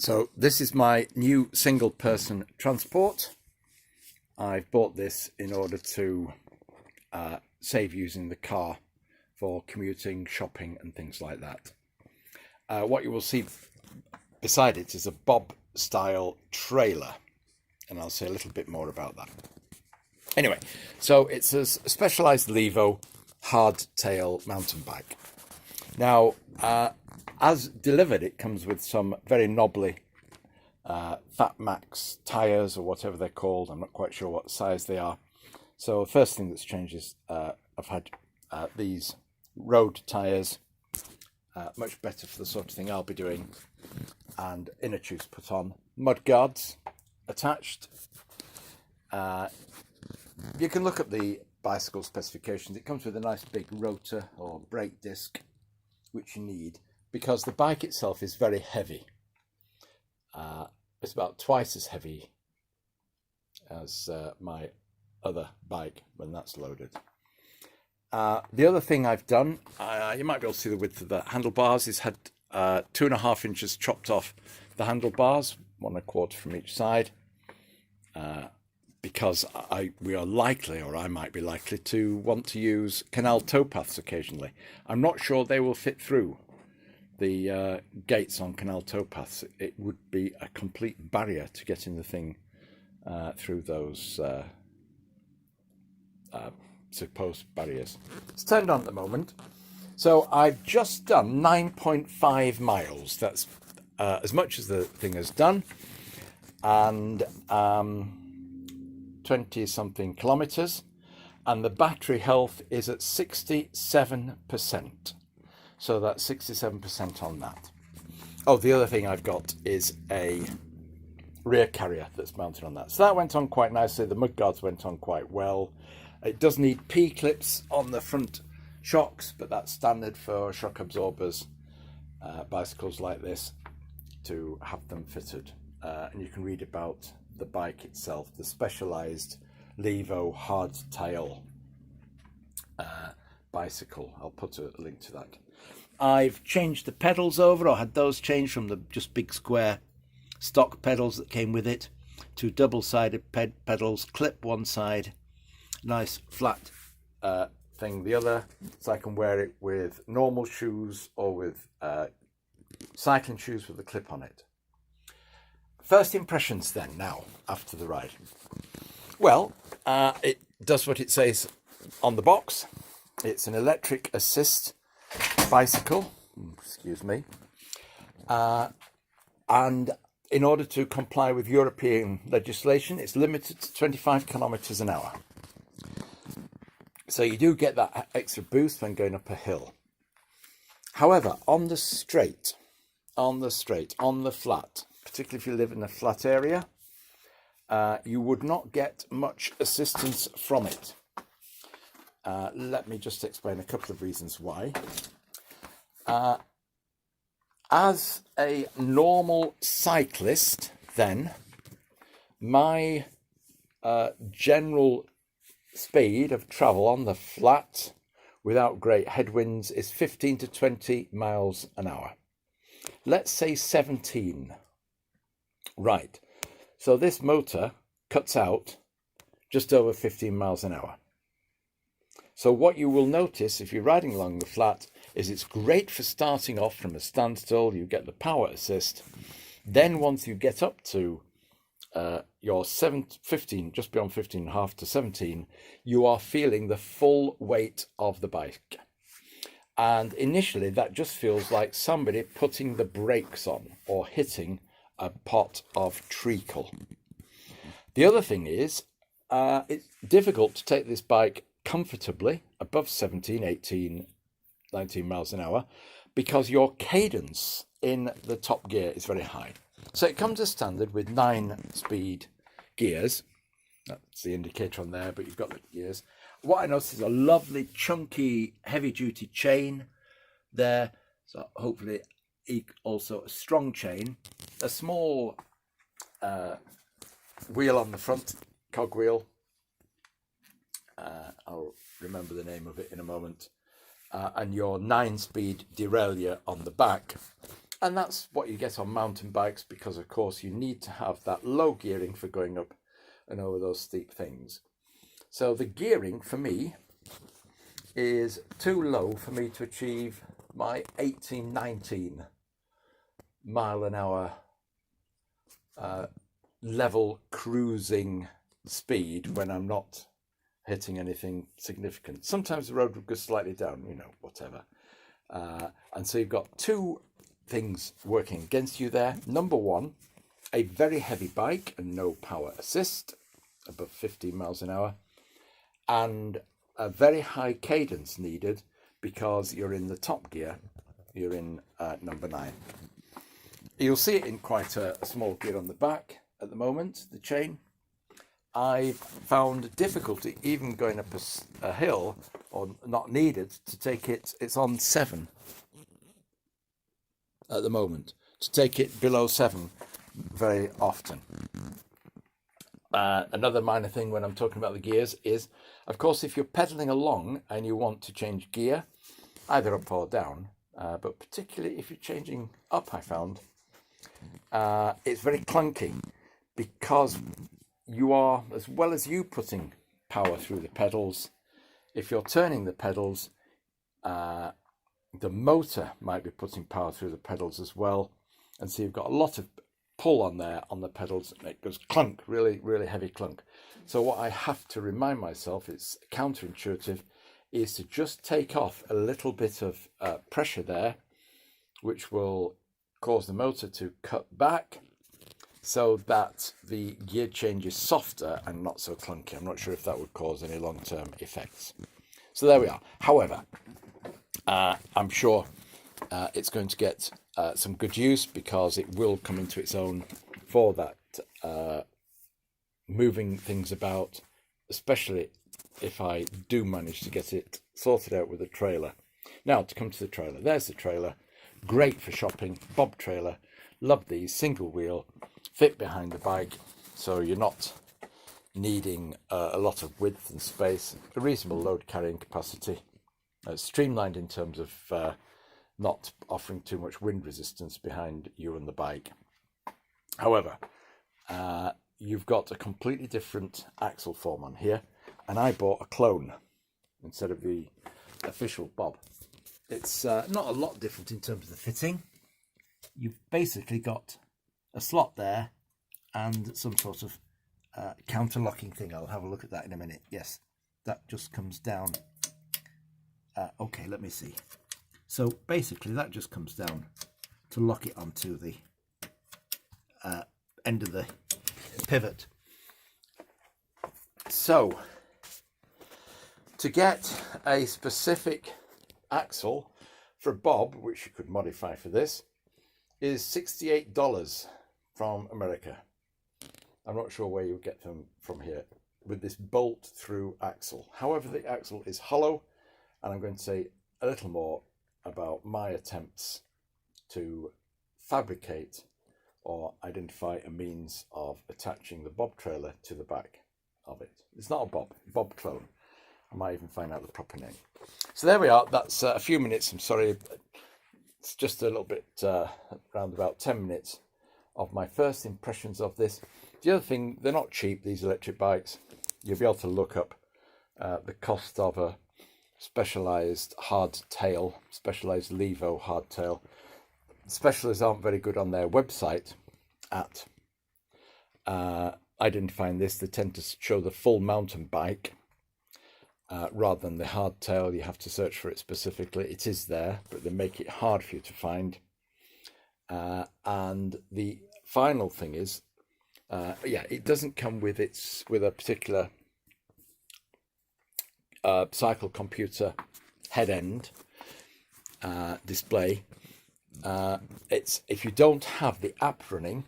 So this is my new single person transport. I've bought this in order to save using the car for commuting, shopping and things like that. What you will see beside it is a Bob style trailer, and I'll say a little bit more about that. Anyway, so it's a Specialized Levo hardtail mountain bike. Now, as delivered, it comes with some very knobbly Fat Max tyres, or whatever they're called. I'm not quite sure what size they are. So the first thing that's changed is I've had these road tyres, much better for the sort of thing I'll be doing, and inner tubes put on. Mud guards attached. You can look at the bicycle specifications. It comes with a nice big rotor or brake disc, which you need because the bike itself is very heavy. It's about twice as heavy as my other bike when that's loaded. The other thing I've done, you might be able to see the width of the handlebars, is had 2.5 inches chopped off the handlebars, 1 1/4 from each side, because we are likely, or I might be likely, to want to use canal towpaths occasionally. I'm not sure they will fit through the gates on canal towpaths. It would be a complete barrier to getting the thing through those supposed barriers. It's turned on at the moment. So I've just done 9.5 miles. That's as much as the thing has done, and 20 something kilometers, and the battery health is at 67%. So that's 67% on that. Oh, the other thing I've got is a rear carrier that's mounted on that. So that went on quite nicely. The mudguards went on quite well. It does need P-clips on the front shocks, but that's standard for shock absorbers, bicycles like this, to have them fitted. And you can read about the bike itself, the Specialized Levo hardtail bicycle. I'll put a link to that. I've changed the pedals over, or had those changed from the just big square stock pedals that came with it to double-sided pedals, clip one side, nice flat thing the other, so I can wear it with normal shoes or with cycling shoes with a clip on it. First impressions then, now, after the ride. Well, it does what it says on the box. It's an electric assist bicycle, excuse me, and in order to comply with European legislation, it's limited to 25 kilometers an hour. So you do get that extra boost when going up a hill. However, on the straight, on the flat, particularly if you live in a flat area, you would not get much assistance from it. Let me just explain a couple of reasons why. As a normal cyclist, then, my general speed of travel on the flat without great headwinds is 15 to 20 miles an hour. Let's say 17. Right. So this motor cuts out just over 15 miles an hour. So what you will notice if you're riding along the flat is it's great for starting off from a standstill. You get the power assist. Then once you get up to your 15, just beyond 15.5 to 17, you are feeling the full weight of the bike. And initially that just feels like somebody putting the brakes on or hitting a pot of treacle. The other thing is it's difficult to take this bike comfortably above 17, 18, 19 miles an hour because your cadence in the top gear is very high. So it comes as standard with 9-speed gears. That's the indicator on there, but you've got the gears. What I noticed is a lovely chunky heavy-duty chain there. So hopefully also a strong chain. A small wheel on the front, cog wheel. I'll remember the name of it in a moment. And your 9-speed derailleur on the back. And that's what you get on mountain bikes because, of course, you need to have that low gearing for going up and over those steep things. So the gearing for me is too low for me to achieve my 18, 19 mile an hour level cruising speed when I'm not hitting anything significant. Sometimes the road would go slightly down, you know, whatever. And so you've got two things working against you there. Number one, a very heavy bike and no power assist, above 15 miles an hour, and a very high cadence needed because you're in the top gear, you're in number 9. You'll see it in quite a small gear on the back at the moment, the chain. I've found difficulty even going up a hill, or not needed, to take it. It's on 7 at the moment, to take it below 7 very often. Another minor thing when I'm talking about the gears is, of course, if you're pedaling along and you want to change gear, either up or down, but particularly if you're changing up, I found, it's very clunky because you are, as well as you putting power through the pedals, if you're turning the pedals, the motor might be putting power through the pedals as well. And so you've got a lot of pull on there on the pedals, and it goes clunk, really, really heavy clunk. So what I have to remind myself, it's counterintuitive, is to just take off a little bit of pressure there, which will cause the motor to cut back so that the gear change is softer and not so clunky. I'm not sure if that would cause any long-term effects. So there we are. However, I'm sure it's going to get some good use because it will come into its own for that moving things about, especially if I do manage to get it sorted out with a trailer. Now, to come to the trailer. There's the trailer. Great for shopping. Bob trailer. Love these. Single wheel. Fit behind the bike. So you're not needing a lot of width and space. A reasonable load carrying capacity. Streamlined in terms of not offering too much wind resistance behind you and the bike. However, you've got a completely different axle form on here, and I bought a clone instead of the official Bob. It's not a lot different in terms of the fitting. You've basically got a slot there and some sort of counter-locking thing. I'll have a look at that in a minute. Yes, that just comes down. Okay, let me see. So basically that just comes down to lock it onto the end of the pivot. So to get a specific axle for Bob, which you could modify for this, is $68 from America. I'm not sure where you get them from here with this bolt through axle. However, the axle is hollow, and I'm going to say a little more about my attempts to fabricate or identify a means of attaching the Bob trailer to the back of it. It's not a Bob clone. I might even find out the proper name. So there we are. That's a few minutes. I'm sorry. It's just a little bit around about 10 minutes of my first impressions of this. The other thing, they're not cheap, these electric bikes. You'll be able to look up the cost of a Specialized hardtail, Specialized Levo hardtail. Specialists aren't very good on their website at identifying this. They tend to show the full mountain bike rather than the hardtail. You have to search for it specifically. It is there, but they make it hard for you to find. And the final thing is, it doesn't come with a particular cycle computer head end display. It's, if you don't have the app running,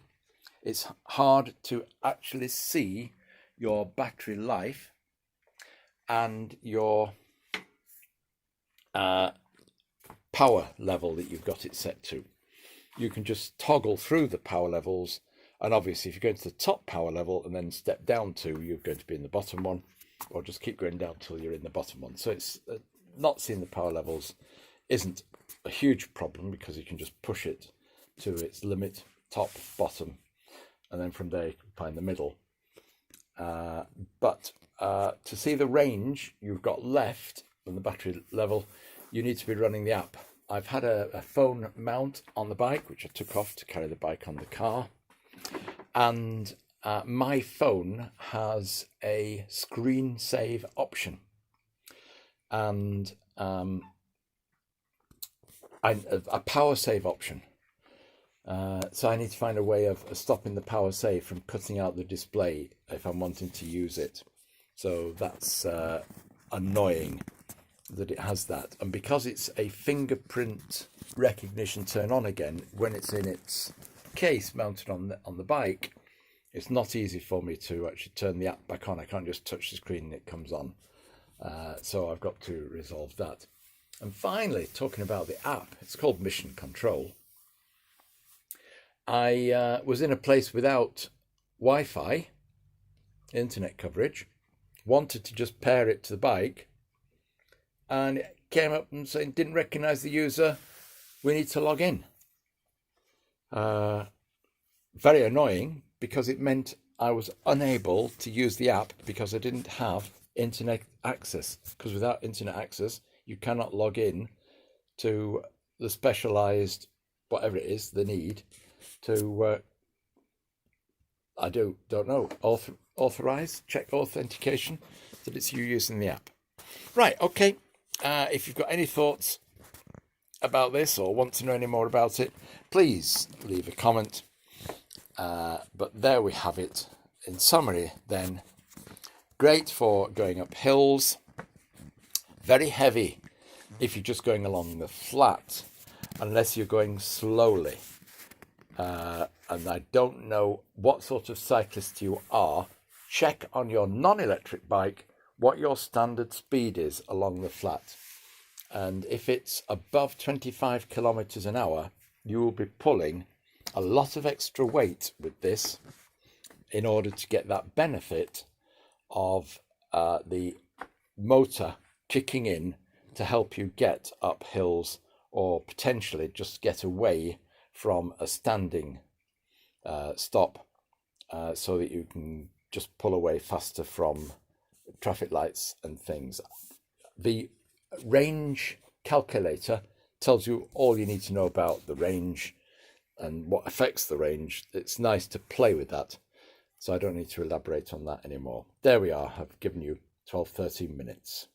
it's hard to actually see your battery life and your power level that you've got it set to. You can just toggle through the power levels, and obviously if you go into the top power level and then step down to, you're going to be in the bottom one, or just keep going down till you're in the bottom one. So it's not seeing the power levels isn't a huge problem because you can just push it to its limit, top, bottom, and then from there you can find the middle. But to see the range you've got left and the battery level, you need to be running the app. I've had a phone mount on the bike, which I took off to carry the bike on the car. And my phone has a screen save option. And a power save option. So I need to find a way of stopping the power save from cutting out the display if I'm wanting to use it. So that's annoying that it has that. And because it's a fingerprint recognition turn on again, when it's in its case mounted on the bike, it's not easy for me to actually turn the app back on. I can't just touch the screen and it comes on. So I've got to resolve that. And finally, talking about the app, it's called Mission Control. I was in a place without Wi-Fi, internet coverage, wanted to just pair it to the bike, and it came up and saying, didn't recognize the user, we need to log in. Very annoying, because it meant I was unable to use the app because I didn't have internet access. Because without internet access, you cannot log in to the specialized, whatever it is, the need to, I don't know, authorize, check authentication that it's you using the app. Right, okay. If you've got any thoughts about this or want to know any more about it, please leave a comment. But there we have it. In summary, then, great for going up hills, very heavy if you're just going along the flat, unless you're going slowly. And I don't know what sort of cyclist you are. Check on your non-electric bike what your standard speed is along the flat. And if it's above 25 kilometers an hour, you will be pulling a lot of extra weight with this in order to get that benefit of the motor kicking in to help you get up hills or potentially just get away from a standing stop so that you can just pull away faster from traffic lights and things. The range calculator tells you all you need to know about the range and what affects the range. It's nice to play with that, so I don't need to elaborate on that anymore. There we are. I've given you 12-13 minutes.